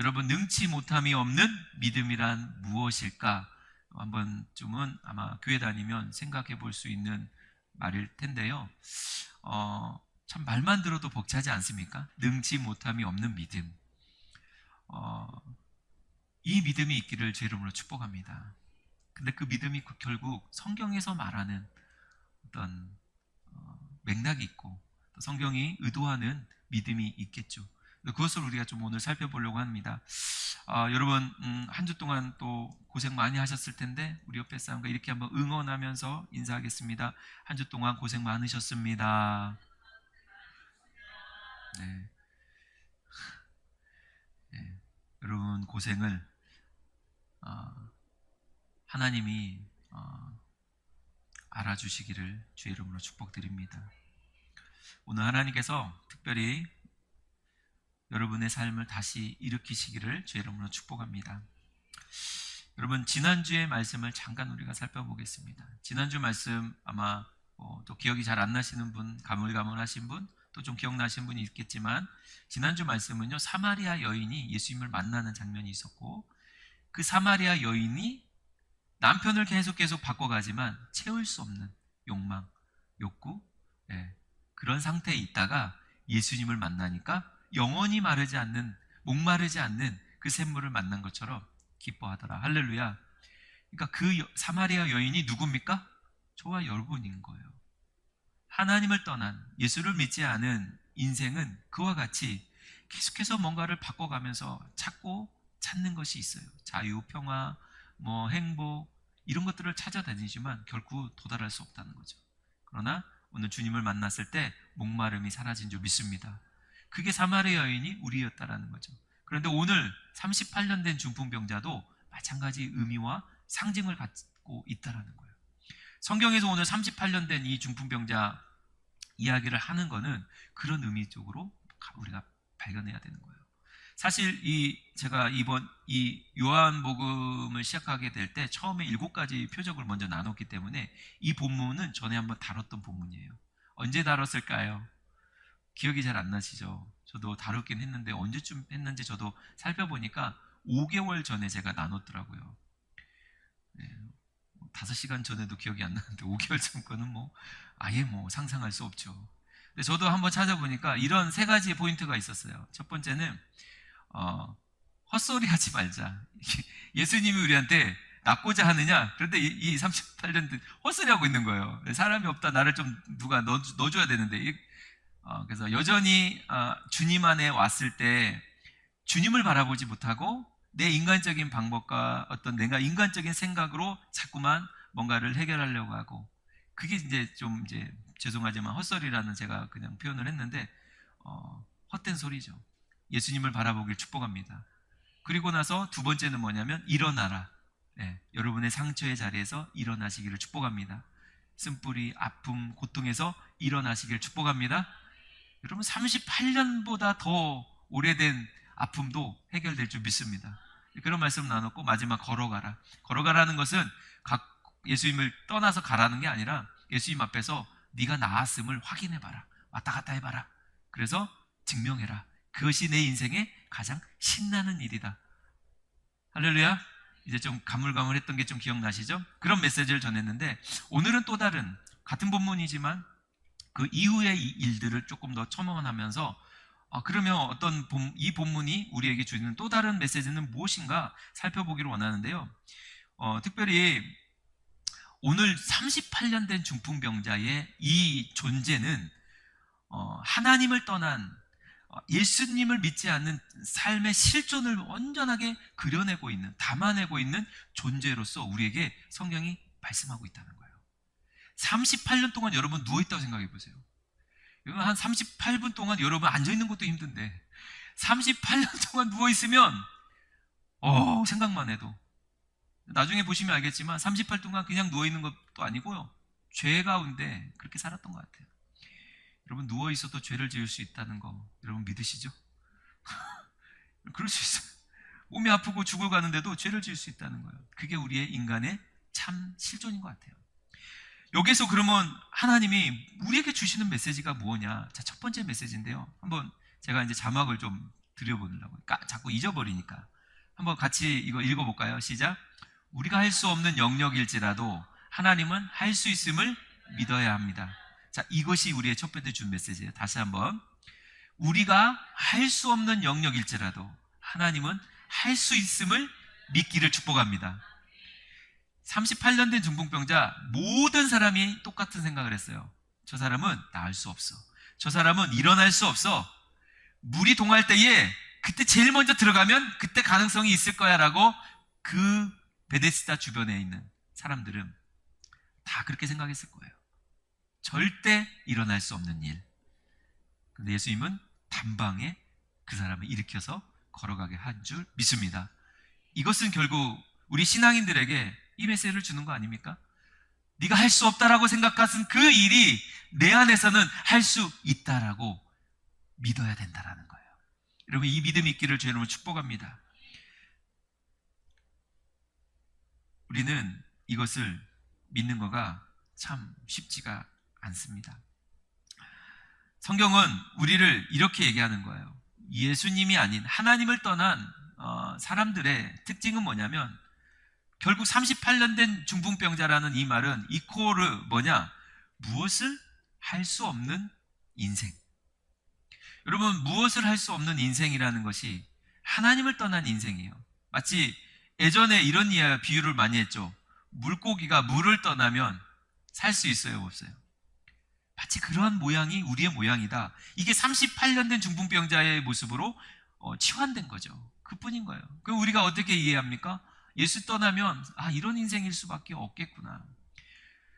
여러분, 능치 못함이 없는 믿음이란 무엇일까? 한 번쯤은 아마 교회 다니면 생각해 볼 수 있는 말일 텐데요. 참 말만 들어도 벅차지 않습니까? 능치 못함이 없는 믿음. 이 믿음이 있기를 주 이름으로 축복합니다. 근데 그 믿음이 결국 성경에서 말하는 어떤 맥락이 있고 또 성경이 의도하는 믿음이 있겠죠. 그것을 우리가 좀 오늘 살펴보려고 합니다. 여러분, 한 주 동안 또 고생 많이 하셨을 텐데 우리 옆에 사람과 이렇게 한번 응원하면서 인사하겠습니다. 한 주 동안 고생 많으셨습니다. 네. 네. 여러분 고생을 하나님이 알아주시기를 주의 이름으로 축복드립니다. 오늘 하나님께서 특별히 여러분의 삶을 다시 일으키시기를 주의 이름으로 축복합니다. 여러분, 지난주의 말씀을 잠깐 우리가 살펴보겠습니다. 지난주 말씀 아마 또 기억이 잘 안 나시는 분, 가물가물하신 분, 또 좀 기억나신 분이 있겠지만 지난주 말씀은요, 사마리아 여인이 예수님을 만나는 장면이 있었고 그 사마리아 여인이 남편을 계속 바꿔가지만 채울 수 없는 욕망, 욕구, 그런 상태에 있다가 예수님을 만나니까 영원히 마르지 않는, 목마르지 않는 그 샘물을 만난 것처럼 기뻐하더라. 할렐루야. 그러니까 그 사마리아 여인이 누굽니까? 저와 여러분인 거예요. 하나님을 떠난, 예수를 믿지 않은 인생은 그와 같이 계속해서 뭔가를 바꿔가면서 찾는 것이 있어요. 자유, 평화, 행복, 이런 것들을 찾아다니지만 결국 도달할 수 없다는 거죠. 그러나 오늘 주님을 만났을 때 목마름이 사라진 줄 믿습니다. 그게 사마리아 여인이 우리였다라는 거죠. 그런데 오늘 38년 된 중풍병자도 마찬가지 의미와 상징을 갖고 있다라는 거예요. 성경에서 오늘 38년 된 이 중풍병자 이야기를 하는 거는 그런 의미 쪽으로 우리가 발견해야 되는 거예요. 사실 제가 이번 이 요한복음을 시작하게 될 때 처음에 7가지 표적을 먼저 나눴기 때문에 이 본문은 전에 한번 다뤘던 본문이에요. 언제 다뤘을까요? 기억이 잘 안 나시죠? 저도 다뤘긴 했는데 언제쯤 했는지 저도 살펴보니까 5개월 전에 제가 나눴더라고요. 5시간 전에도 기억이 안 나는데 5개월 전 거는 아예 상상할 수 없죠. 근데 저도 한번 찾아보니까 이런 3가지 포인트가 있었어요. 첫 번째는 헛소리 하지 말자. 예수님이 우리한테 낫고자 하느냐? 그런데 이 38년 헛소리 하고 있는 거예요. 사람이 없다. 나를 좀 누가 넣어줘야 되는데. 그래서 여전히 주님 안에 왔을 때 주님을 바라보지 못하고 내 인간적인 방법과 어떤 내가 인간적인 생각으로 자꾸만 뭔가를 해결하려고 하고, 그게 이제 죄송하지만 헛소리라는 제가 그냥 표현을 했는데 헛된 소리죠. 예수님을 바라보길 축복합니다. 그리고 나서 두 번째는 뭐냐면 일어나라. 여러분의 상처의 자리에서 일어나시기를 축복합니다. 쓴뿌리, 아픔, 고통에서 일어나시기를 축복합니다. 여러분, 38년보다 더 오래된 아픔도 해결될 줄 믿습니다. 그런 말씀 나눴고, 마지막 걸어가라. 걸어가라는 것은 예수님을 떠나서 가라는 게 아니라 예수님 앞에서 네가 나았음을 확인해봐라. 왔다 갔다 해봐라. 그래서 증명해라. 그것이 내 인생의 가장 신나는 일이다. 할렐루야. 이제 좀 가물가물했던 게 좀 기억나시죠? 그런 메시지를 전했는데, 오늘은 또 다른 같은 본문이지만 그 이후의 일들을 조금 더 첨언하면서 그러면 이 본문이 우리에게 주는 또 다른 메시지는 무엇인가 살펴보기를 원하는데요. 특별히 오늘 38년 된 중풍병자의 이 존재는 하나님을 떠난, 예수님을 믿지 않는 삶의 실존을 온전하게 그려내고 있는, 담아내고 있는 존재로서 우리에게 성경이 말씀하고 있다는 거예요. 38년 동안 여러분 누워있다고 생각해 보세요. 한 38분 동안 여러분 앉아있는 것도 힘든데 38년 동안 누워있으면 생각만 해도, 나중에 보시면 알겠지만 38년 동안 그냥 누워있는 것도 아니고요, 죄 가운데 그렇게 살았던 것 같아요. 여러분, 누워있어도 죄를 지을 수 있다는 거 여러분 믿으시죠? 그럴 수 있어요. 몸이 아프고 죽을 가는데도 죄를 지을 수 있다는 거예요. 그게 우리의 인간의 참 실존인 것 같아요. 여기서 그러면 하나님이 우리에게 주시는 메시지가 뭐냐? 자, 첫 번째 메시지인데요. 한번 제가 이제 자막을 좀 들여보려고. 자꾸 잊어버리니까. 한번 같이 이거 읽어볼까요? 시작. 우리가 할 수 없는 영역일지라도 하나님은 할 수 있음을 믿어야 합니다. 자, 이것이 우리의 첫 번째 준 메시지예요. 다시 한번. 우리가 할 수 없는 영역일지라도 하나님은 할 수 있음을 믿기를 축복합니다. 38년 된 중풍병자 모든 사람이 똑같은 생각을 했어요. 저 사람은 나을 수 없어. 저 사람은 일어날 수 없어. 물이 동할 때에 그때 제일 먼저 들어가면 그때 가능성이 있을 거야 라고 그 베데스다 주변에 있는 사람들은 다 그렇게 생각했을 거예요. 절대 일어날 수 없는 일. 근데 예수님은 단방에 그 사람을 일으켜서 걸어가게 한 줄 믿습니다. 이것은 결국 우리 신앙인들에게 이 메시지를 주는 거 아닙니까? 네가 할 수 없다라고 생각하는 그 일이 내 안에서는 할 수 있다라고 믿어야 된다라는 거예요. 여러분, 이 믿음이 있기를 주의 이름으로 축복합니다. 우리는 이것을 믿는 거가 참 쉽지가 않습니다. 성경은 우리를 이렇게 얘기하는 거예요. 예수님이 아닌 하나님을 떠난 사람들의 특징은 뭐냐면 결국 38년 된 중풍병자라는 이 말은 이코르 뭐냐? 무엇을 할 수 없는 인생. 여러분, 무엇을 할 수 없는 인생이라는 것이 하나님을 떠난 인생이에요. 마치 예전에 이런 비유를 많이 했죠. 물고기가 물을 떠나면 살 수 있어요, 없어요? 마치 그러한 모양이 우리의 모양이다. 이게 38년 된 중풍병자의 모습으로 치환된 거죠. 그뿐인 거예요. 그럼 우리가 어떻게 이해합니까? 예수 떠나면 이런 인생일 수밖에 없겠구나.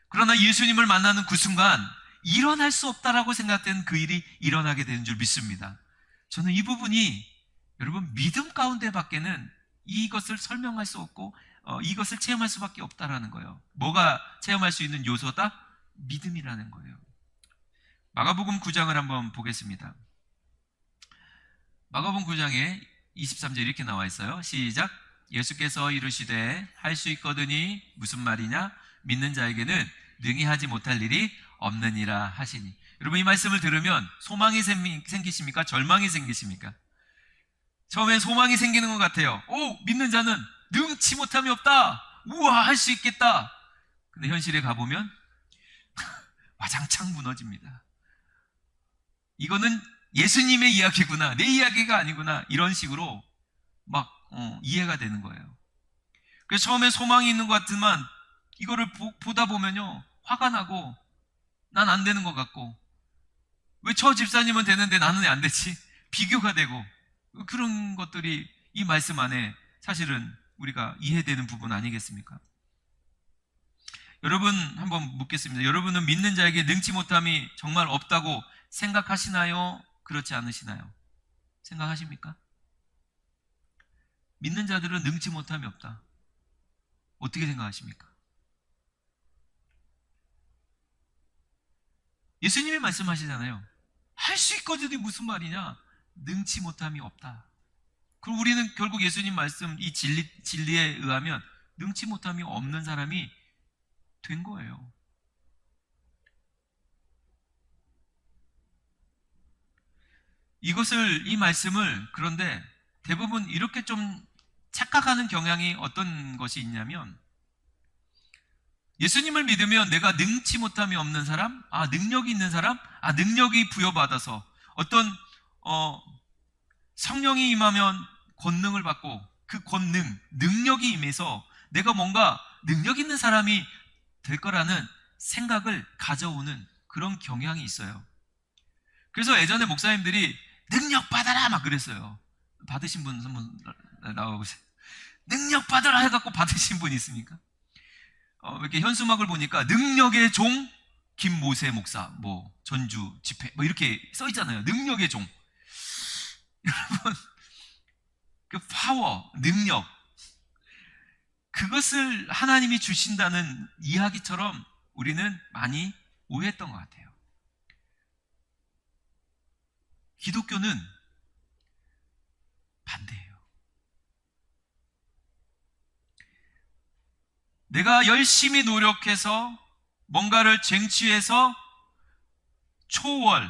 그러나 예수님을 만나는 그 순간 일어날 수 없다라고 생각된 그 일이 일어나게 되는 줄 믿습니다. 저는 이 부분이 여러분 믿음 가운데 밖에는 이것을 설명할 수 없고 이것을 체험할 수밖에 없다라는 거예요. 뭐가 체험할 수 있는 요소다? 믿음이라는 거예요. 마가복음 9장을 한번 보겠습니다. 마가복음 9장에 23절 이렇게 나와 있어요. 시작. 예수께서 이르시되 할 수 있거든이 무슨 말이냐? 믿는 자에게는 능히 하지 못할 일이 없느니라 하시니. 여러분, 이 말씀을 들으면 소망이 생기십니까? 절망이 생기십니까? 처음엔 소망이 생기는 것 같아요. 믿는 자는 능치 못함이 없다. 우와, 할 수 있겠다. 근데 현실에 가보면 와장창 무너집니다. 이거는 예수님의 이야기구나, 내 이야기가 아니구나, 이런 식으로 막 이해가 되는 거예요. 그래서 처음에 소망이 있는 것 같지만 이거를 보다 보면요, 화가 나고 난 안 되는 것 같고, 왜 저 집사님은 되는데 나는 왜 안 되지? 비교가 되고, 그런 것들이 이 말씀 안에 사실은 우리가 이해되는 부분 아니겠습니까? 여러분, 한번 묻겠습니다. 여러분은 믿는 자에게 능치 못함이 정말 없다고 생각하시나요? 그렇지 않으시나요? 생각하십니까? 믿는 자들은 능치 못함이 없다. 어떻게 생각하십니까? 예수님이 말씀하시잖아요. 할 수 있거든요. 무슨 말이냐? 능치 못함이 없다. 그럼 우리는 결국 예수님 말씀, 이 진리에 의하면 능치 못함이 없는 사람이 된 거예요. 이 말씀을 그런데 대부분 이렇게 좀 착각하는 경향이 어떤 것이 있냐면, 예수님을 믿으면 내가 능치 못함이 없는 사람, 능력이 있는 사람, 능력이 부여받아서 어떤 성령이 임하면 권능을 받고 그 능력이 임해서 내가 뭔가 능력 있는 사람이 될 거라는 생각을 가져오는 그런 경향이 있어요. 그래서 예전에 목사님들이 능력 받아라 막 그랬어요. 받으신 분 한번 나와보세요. 능력 받아라 해갖고 받으신 분 있습니까? 이렇게 현수막을 보니까 능력의 종 김모세 목사, 전주 집회 이렇게 써 있잖아요. 능력의 종. 여러분, 그 파워, 능력, 그것을 하나님이 주신다는 이야기처럼 우리는 많이 오해했던 것 같아요. 기독교는 반대예요. 내가 열심히 노력해서 뭔가를 쟁취해서 초월,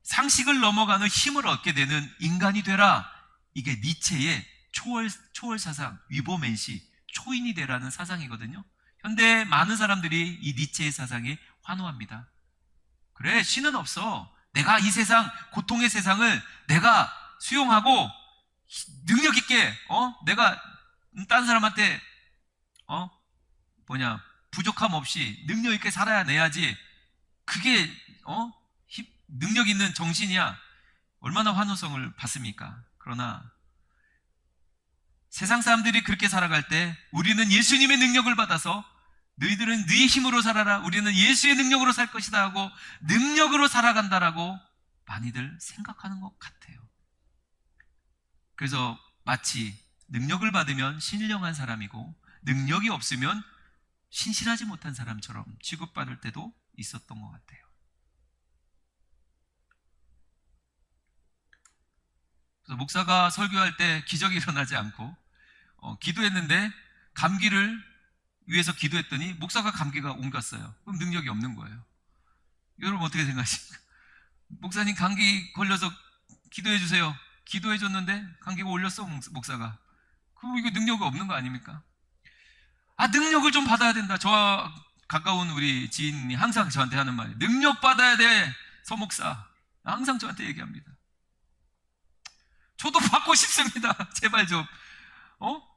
상식을 넘어가는 힘을 얻게 되는 인간이 되라. 이게 니체의 초월 사상, 위보맨시, 초인이 되라는 사상이거든요. 현대 많은 사람들이 이 니체의 사상에 환호합니다. 그래, 신은 없어. 내가 이 세상, 고통의 세상을 내가 수용하고 능력 있게, 내가 딴 사람한테, 부족함 없이 능력 있게 살아내야지. 그게, 능력 있는 정신이야. 얼마나 환호성을 받습니까? 그러나 세상 사람들이 그렇게 살아갈 때 우리는 예수님의 능력을 받아서 너희들은 네 힘으로 살아라. 우리는 예수의 능력으로 살 것이다 하고 능력으로 살아간다라고 많이들 생각하는 것 같아요. 그래서 마치 능력을 받으면 신령한 사람이고 능력이 없으면 신실하지 못한 사람처럼 취급받을 때도 있었던 것 같아요. 그래서 목사가 설교할 때 기적이 일어나지 않고 기도했는데 감기를 위해서 기도했더니 목사가 감기가 옮겼어요. 그럼 능력이 없는 거예요. 여러분 어떻게 생각하십니까? 목사님 감기 걸려서 기도해 주세요. 기도해 줬는데 감기가 올렸어 목사가. 그럼 이거 능력이 없는 거 아닙니까? 능력을 좀 받아야 된다. 저와 가까운 우리 지인이 항상 저한테 하는 말이에요. 능력 받아야 돼 서목사. 항상 저한테 얘기합니다. 저도 받고 싶습니다. 제발 좀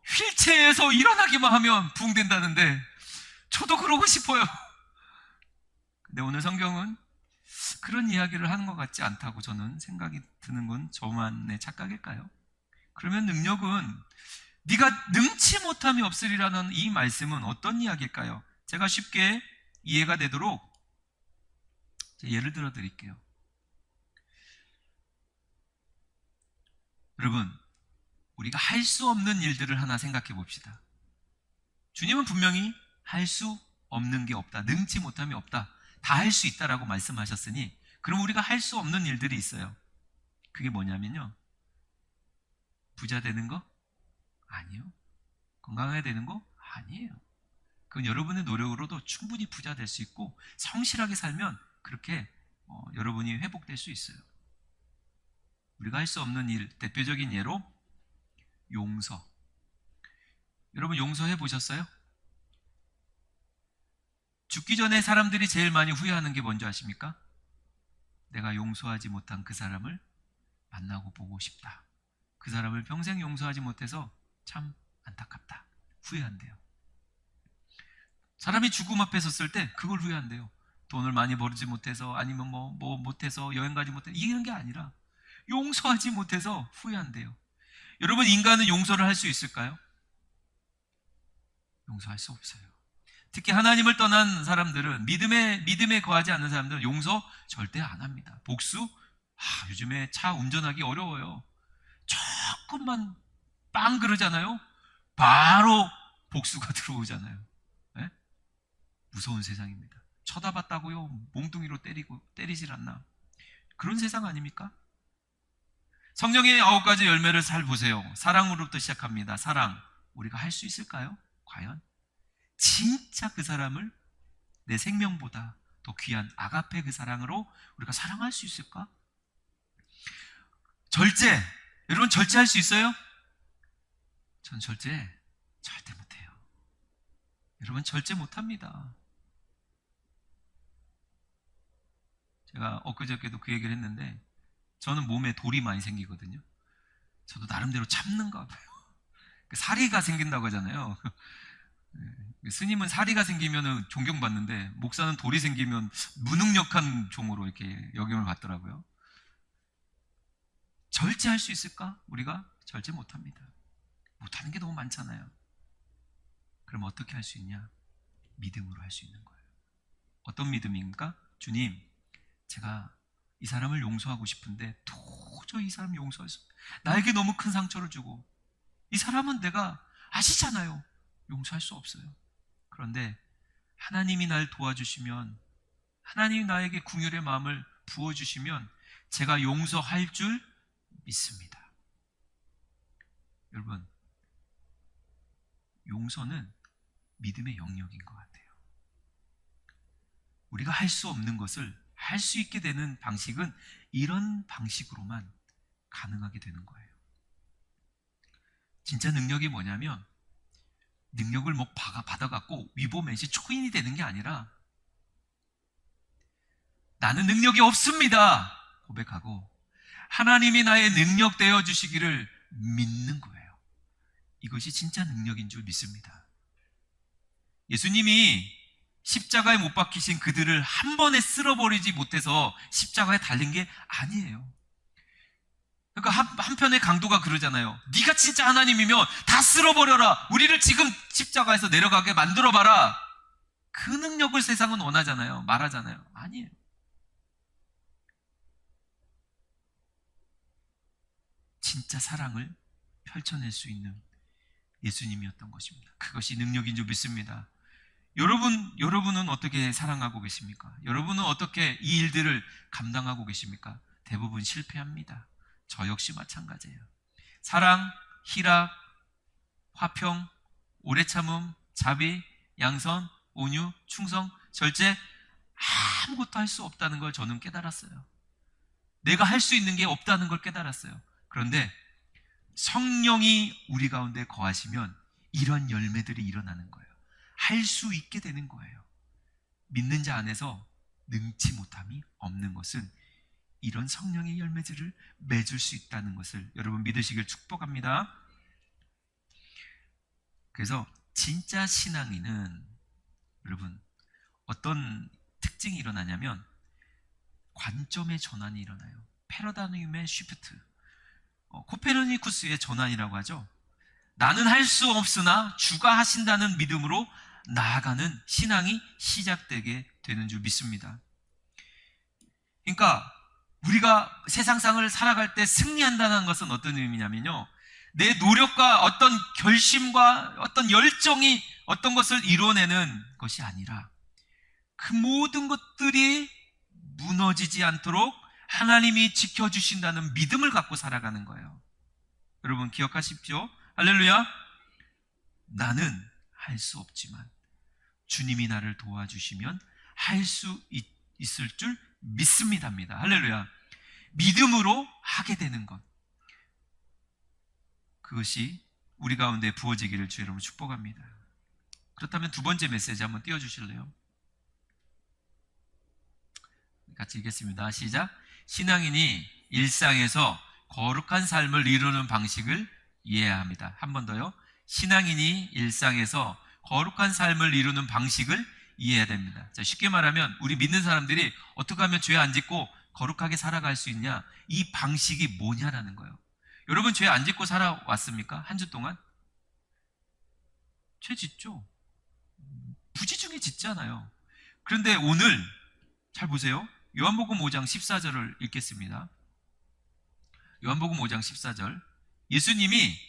휠체어에서 일어나기만 하면 부흥된다는데 저도 그러고 싶어요. 근데 오늘 성경은 그런 이야기를 하는 것 같지 않다고 저는 생각이 드는 건 저만의 착각일까요? 그러면 능력은 네가 능치 못함이 없으리라는 이 말씀은 어떤 이야기일까요? 제가 쉽게 이해가 되도록 예를 들어 드릴게요. 여러분, 우리가 할 수 없는 일들을 하나 생각해 봅시다. 주님은 분명히 할 수 없는 게 없다. 능치 못함이 없다. 다 할 수 있다라고 말씀하셨으니 그럼 우리가 할 수 없는 일들이 있어요. 그게 뭐냐면요. 부자 되는 거? 아니요. 건강해야 되는 거? 아니에요. 그건 여러분의 노력으로도 충분히 부자 될 수 있고 성실하게 살면 그렇게 여러분이 회복될 수 있어요. 우리가 할 수 없는 일, 대표적인 예로 용서. 여러분 용서해 보셨어요? 죽기 전에 사람들이 제일 많이 후회하는 게 뭔지 아십니까? 내가 용서하지 못한 그 사람을 만나고 보고 싶다. 그 사람을 평생 용서하지 못해서 참 안타깝다. 후회한대요. 사람이 죽음 앞에 섰을 때 그걸 후회한대요. 돈을 많이 벌지 못해서 아니면 뭐 못해서 여행 가지 못해서 이런 게 아니라 용서하지 못해서 후회한대요. 여러분 인간은 용서를 할 수 있을까요? 용서할 수 없어요. 특히 하나님을 떠난 사람들은 믿음에 거하지 않는 사람들은 용서 절대 안 합니다. 복수? 요즘에 차 운전하기 어려워요. 조금만 빵 그러잖아요. 바로 복수가 들어오잖아요. 네? 무서운 세상입니다. 쳐다봤다고요? 몽둥이로 때리질 않나. 그런 세상 아닙니까? 성령의 9가지 열매를 잘 보세요. 사랑으로부터 시작합니다. 사랑. 우리가 할 수 있을까요? 과연? 진짜 그 사람을 내 생명보다 더 귀한 아가페 그 사랑으로 우리가 사랑할 수 있을까? 절제. 여러분 절제할 수 있어요? 전 절제 절대 못해요. 여러분 절제 못합니다. 제가 엊그저께도 그 얘기를 했는데 저는 몸에 돌이 많이 생기거든요. 저도 나름대로 참는가 봐요. 사리가 생긴다고 하잖아요. 스님은 사리가 생기면 존경받는데 목사는 돌이 생기면 무능력한 종으로 이렇게 역임을 받더라고요. 절제할 수 있을까? 우리가 절제 못합니다. 못하는 게 너무 많잖아요. 그럼 어떻게 할 수 있냐? 믿음으로 할 수 있는 거예요. 어떤 믿음입니까? 주님, 제가 이 사람을 용서하고 싶은데 도저히 이 사람 용서할 수 없어요. 나에게 너무 큰 상처를 주고 이 사람은 내가 아시잖아요. 용서할 수 없어요. 그런데 하나님이 날 도와주시면 하나님이 나에게 긍휼의 마음을 부어주시면 제가 용서할 줄 믿습니다. 여러분, 용서는 믿음의 영역인 것 같아요. 우리가 할 수 없는 것을 할 수 있게 되는 방식은 이런 방식으로만 가능하게 되는 거예요. 진짜 능력이 뭐냐면 능력을 뭐 받아갖고 위보맨시 초인이 되는 게 아니라 나는 능력이 없습니다 고백하고 하나님이 나의 능력 되어 주시기를 믿는 거예요. 이것이 진짜 능력인 줄 믿습니다. 예수님이 십자가에 못 박히신 그들을 한 번에 쓸어버리지 못해서 십자가에 달린 게 아니에요. 그러니까 한편의 강도가 그러잖아요. 네가 진짜 하나님이면 다 쓸어버려라. 우리를 지금 십자가에서 내려가게 만들어봐라. 그 능력을 세상은 원하잖아요. 말하잖아요. 아니에요. 진짜 사랑을 펼쳐낼 수 있는 예수님이었던 것입니다. 그것이 능력인 줄 믿습니다. 여러분은 어떻게 사랑하고 계십니까? 여러분은 어떻게 이 일들을 감당하고 계십니까? 대부분 실패합니다. 저 역시 마찬가지예요. 사랑, 희락, 화평, 오래 참음, 자비, 양선, 온유, 충성, 절제 아무것도 할 수 없다는 걸 저는 깨달았어요. 내가 할 수 있는 게 없다는 걸 깨달았어요. 그런데 성령이 우리 가운데 거하시면 이런 열매들이 일어나는 거예요. 할 수 있게 되는 거예요. 믿는 자 안에서 능치 못함이 없는 것은 이런 성령의 열매들을 맺을 수 있다는 것을 여러분 믿으시길 축복합니다. 그래서 진짜 신앙인은 여러분 어떤 특징이 일어나냐면 관점의 전환이 일어나요. 패러다임의 쉬프트. 코페르니쿠스의 전환이라고 하죠. 나는 할 수 없으나 주가 하신다는 믿음으로 나아가는 신앙이 시작되게 되는 줄 믿습니다. 그러니까 우리가 세상상을 살아갈 때 승리한다는 것은 어떤 의미냐면요, 내 노력과 어떤 결심과 어떤 열정이 어떤 것을 이뤄내는 것이 아니라 그 모든 것들이 무너지지 않도록 하나님이 지켜주신다는 믿음을 갖고 살아가는 거예요. 여러분 기억하십시오. 할렐루야. 나는 할 수 없지만 주님이 나를 도와주시면 할 수 있을 줄 믿습니다입니다. 할렐루야. 믿음으로 하게 되는 것, 그것이 우리 가운데 부어지기를 주 여러분 축복합니다. 그렇다면 두 번째 메시지 한번 띄워주실래요? 같이 읽겠습니다. 시작. 신앙인이 일상에서 거룩한 삶을 이루는 방식을 이해해야 합니다. 한 번 더요. 신앙인이 일상에서 거룩한 삶을 이루는 방식을 이해해야 됩니다. 자, 쉽게 말하면 우리 믿는 사람들이 어떻게 하면 죄 안 짓고 거룩하게 살아갈 수 있냐, 이 방식이 뭐냐라는 거예요. 여러분 죄 안 짓고 살아왔습니까? 한 주 동안? 죄 짓죠. 부지중에 짓잖아요. 그런데 오늘 잘 보세요. 요한복음 5장 14절을 읽겠습니다. 요한복음 5장 14절. 예수님이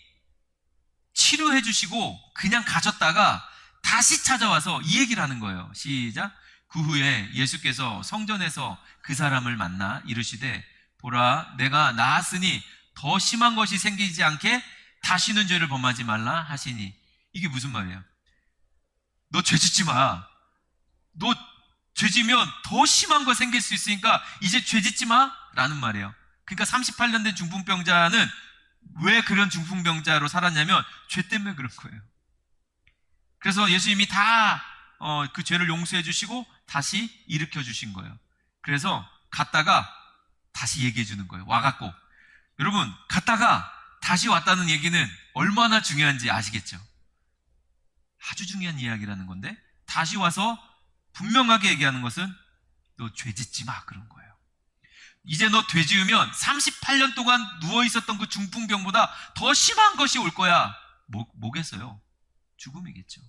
치료해 주시고 그냥 가셨다가 다시 찾아와서 이 얘기를 하는 거예요. 시작. 그 후에 예수께서 성전에서 그 사람을 만나 이르시되 보라 내가 나았으니 더 심한 것이 생기지 않게 다시는 죄를 범하지 말라 하시니. 이게 무슨 말이에요? 너 죄 짓지 마. 너 죄 지면 더 심한 거 생길 수 있으니까 이제 죄 짓지 마 라는 말이에요. 그러니까 38년 된 중풍병자는 왜 그런 중풍병자로 살았냐면 죄 때문에 그런 거예요. 그래서 예수님이 다 그 죄를 용서해 주시고 다시 일으켜 주신 거예요. 그래서 갔다가 다시 얘기해 주는 거예요. 와갖고. 여러분 갔다가 다시 왔다는 얘기는 얼마나 중요한지 아시겠죠? 아주 중요한 이야기라는 건데, 다시 와서 분명하게 얘기하는 것은 너 죄 짓지 마 그런 거예요. 이제 너 죄 지으면 38년 동안 누워있었던 그 중풍병보다 더 심한 것이 올 거야. 뭐겠어요? 죽음이겠죠.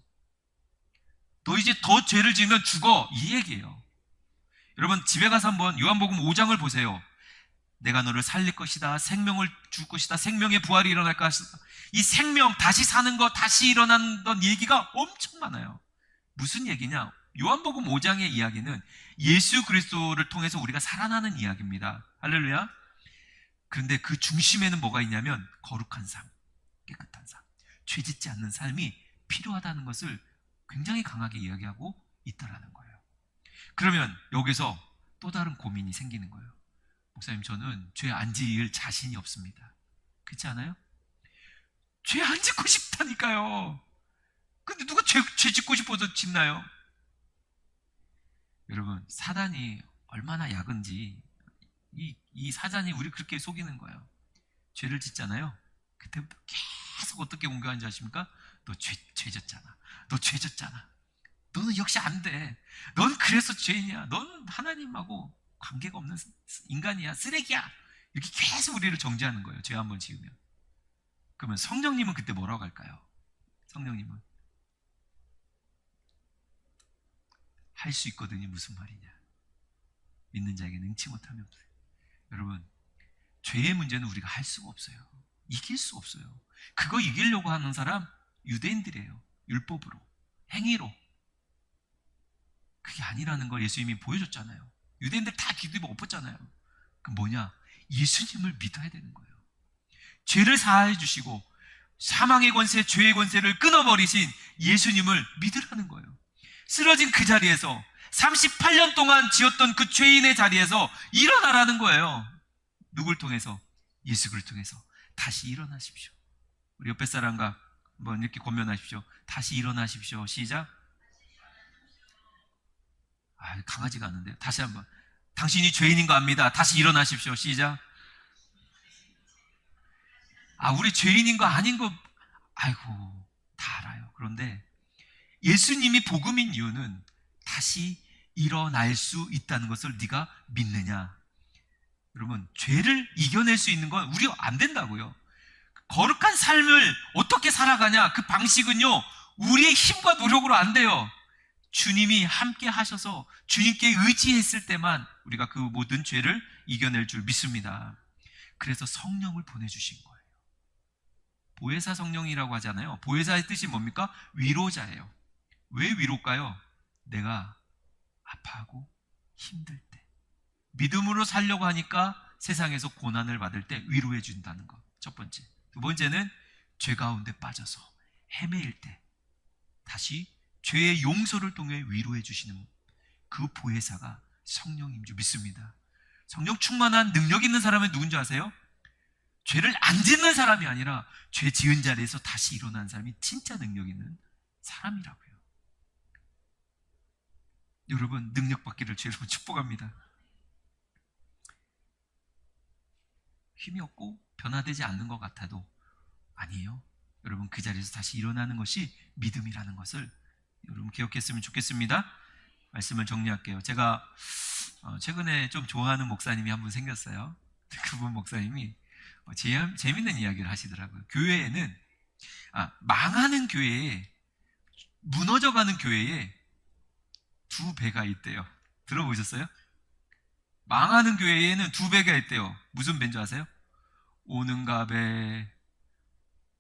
너 이제 더 죄를 지으면 죽어, 이 얘기예요. 여러분 집에 가서 한번 요한복음 5장을 보세요. 내가 너를 살릴 것이다, 생명을 줄 것이다, 생명의 부활이 일어날 것이다. 이 생명, 다시 사는 것, 다시 일어난다는 얘기가 엄청 많아요. 무슨 얘기냐? 요한복음 5장의 이야기는 예수 그리스도를 통해서 우리가 살아나는 이야기입니다. 할렐루야. 그런데 그 중심에는 뭐가 있냐면 거룩한 삶, 깨끗한 삶, 죄 짓지 않는 삶이 필요하다는 것을 굉장히 강하게 이야기하고 있다라는 거예요. 그러면 여기서 또 다른 고민이 생기는 거예요. 목사님, 저는 죄 안 지을 자신이 없습니다. 그렇지 않아요? 죄 안 짓고 싶다니까요. 근데 누가 죄 짓고 싶어서 짓나요? 여러분, 사단이 얼마나 약은지 이 사단이 우리 그렇게 속이는 거예요. 죄를 짓잖아요. 그때부터 계속 어떻게 공격하는지 아십니까? 너 죄 졌잖아. 너 죄 졌잖아. 너는 역시 안 돼. 넌 그래서 죄인이야. 넌 하나님하고 관계가 없는 인간이야. 쓰레기야. 이렇게 계속 우리를 정죄하는 거예요. 죄 한번 지으면. 그러면 성령님은 그때 뭐라고 할까요? 성령님은 할 수 있거든요. 무슨 말이냐? 믿는 자에게 능치 못함이 없어요. 여러분, 죄의 문제는 우리가 할 수가 없어요. 이길 수 없어요. 그거 이기려고 하는 사람 유대인들이에요. 율법으로, 행위로. 그게 아니라는 걸 예수님이 보여줬잖아요. 유대인들 다 기도에 엎었잖아요. 그 뭐냐? 예수님을 믿어야 되는 거예요. 죄를 사하여 주시고 사망의 권세, 죄의 권세를 끊어버리신 예수님을 믿으라는 거예요. 쓰러진 그 자리에서 38년 동안 지었던 그 죄인의 자리에서 일어나라는 거예요. 누굴 통해서? 예수 그리스도를 통해서 다시 일어나십시오. 우리 옆에 사람과 한번 이렇게 권면하십시오. 다시 일어나십시오. 시작. 강하지가 않은데요. 다시 한번. 당신이 죄인인 거 압니다. 다시 일어나십시오. 시작. 우리 죄인인 거 아닌 거, 아이고, 다 알아요. 그런데 예수님이 복음인 이유는 다시 일어날 수 있다는 것을 네가 믿느냐? 여러분, 죄를 이겨낼 수 있는 건 우리가 안 된다고요. 거룩한 삶을 어떻게 살아가냐? 그 방식은요, 우리의 힘과 노력으로 안 돼요. 주님이 함께 하셔서 주님께 의지했을 때만 우리가 그 모든 죄를 이겨낼 줄 믿습니다. 그래서 성령을 보내주신 거예요. 보혜사 성령이라고 하잖아요. 보혜사의 뜻이 뭡니까? 위로자예요. 왜 위로일까요? 내가 아파하고 힘들 때, 믿음으로 살려고 하니까 세상에서 고난을 받을 때 위로해 준다는 것. 첫 번째. 두 번째는 죄 가운데 빠져서 헤매일 때 다시 죄의 용서를 통해 위로해 주시는 그 보혜사가 성령인 줄 믿습니다. 성령 충만한 능력 있는 사람은 누군지 아세요? 죄를 안 짓는 사람이 아니라 죄 지은 자리에서 다시 일어난 사람이 진짜 능력 있는 사람이라고요. 여러분, 능력 받기를 주의 이름으로 축복합니다. 힘이 없고 변화되지 않는 것 같아도 아니에요. 여러분, 그 자리에서 다시 일어나는 것이 믿음이라는 것을 여러분 기억했으면 좋겠습니다. 말씀을 정리할게요. 제가 최근에 좀 좋아하는 목사님이 한 분 생겼어요. 그분 목사님이 재밌는 이야기를 하시더라고요. 교회에는 망하는 교회에, 무너져가는 교회에 두 배가 있대요. 들어보셨어요? 망하는 교회에는 두 배가 있대요. 무슨 배인 줄 아세요? 오는가 배,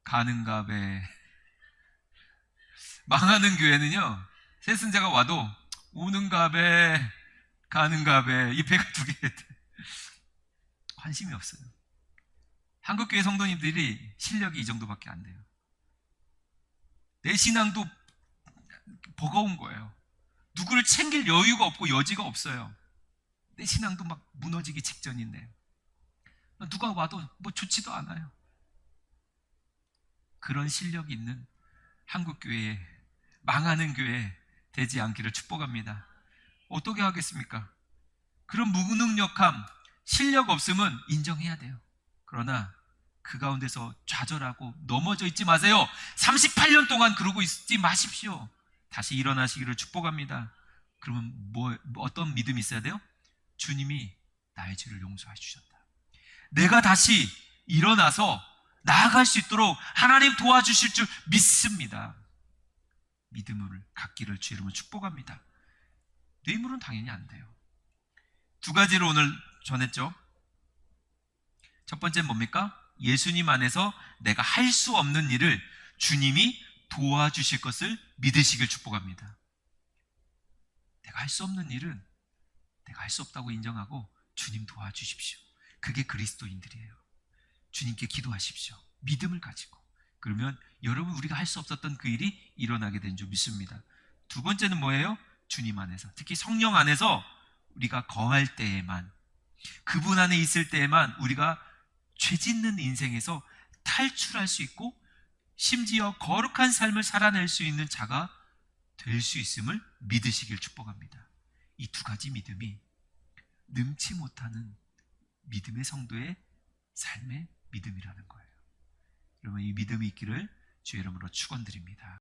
가는가 배. 망하는 교회는요, 세순자가 와도 오는가 배, 가는가 배, 이 배가 두 개가 있대요. 관심이 없어요. 한국교회 성도님들이 실력이 이 정도밖에 안 돼요. 내 신앙도 버거운 거예요. 누구를 챙길 여유가 없고 여지가 없어요. 내 신앙도 막 무너지기 직전인데 누가 와도 뭐 좋지도 않아요. 그런 실력이 있는 한국교회에, 망하는 교회 되지 않기를 축복합니다. 어떻게 하겠습니까? 그런 무능력함, 실력 없음은 인정해야 돼요. 그러나 그 가운데서 좌절하고 넘어져 있지 마세요. 38년 동안 그러고 있지 마십시오. 다시 일어나시기를 축복합니다. 그러면 어떤 믿음이 있어야 돼요? 주님이 나의 죄를 용서해 주셨다. 내가 다시 일어나서 나아갈 수 있도록 하나님 도와주실 줄 믿습니다. 믿음을 갖기를 주의 이름으로 축복합니다. 내 힘으로는 당연히 안 돼요. 두 가지를 오늘 전했죠. 첫 번째는 뭡니까? 예수님 안에서 내가 할 수 없는 일을 주님이 도와주실 것을 믿으시길 축복합니다. 내가 할 수 없는 일은 내가 할 수 없다고 인정하고 주님 도와주십시오. 그게 그리스도인들이에요. 주님께 기도하십시오. 믿음을 가지고. 그러면 여러분, 우리가 할 수 없었던 그 일이 일어나게 된 줄 믿습니다. 두 번째는 뭐예요? 주님 안에서, 특히 성령 안에서 우리가 거할 때에만, 그분 안에 있을 때에만 우리가 죄 짓는 인생에서 탈출할 수 있고 심지어 거룩한 삶을 살아낼 수 있는 자가 될 수 있음을 믿으시길 축복합니다. 이 두 가지 믿음이 능치 못하는 믿음의 성도의 삶의 믿음이라는 거예요. 여러분, 이 믿음이 있기를 주의 이름으로 축원드립니다.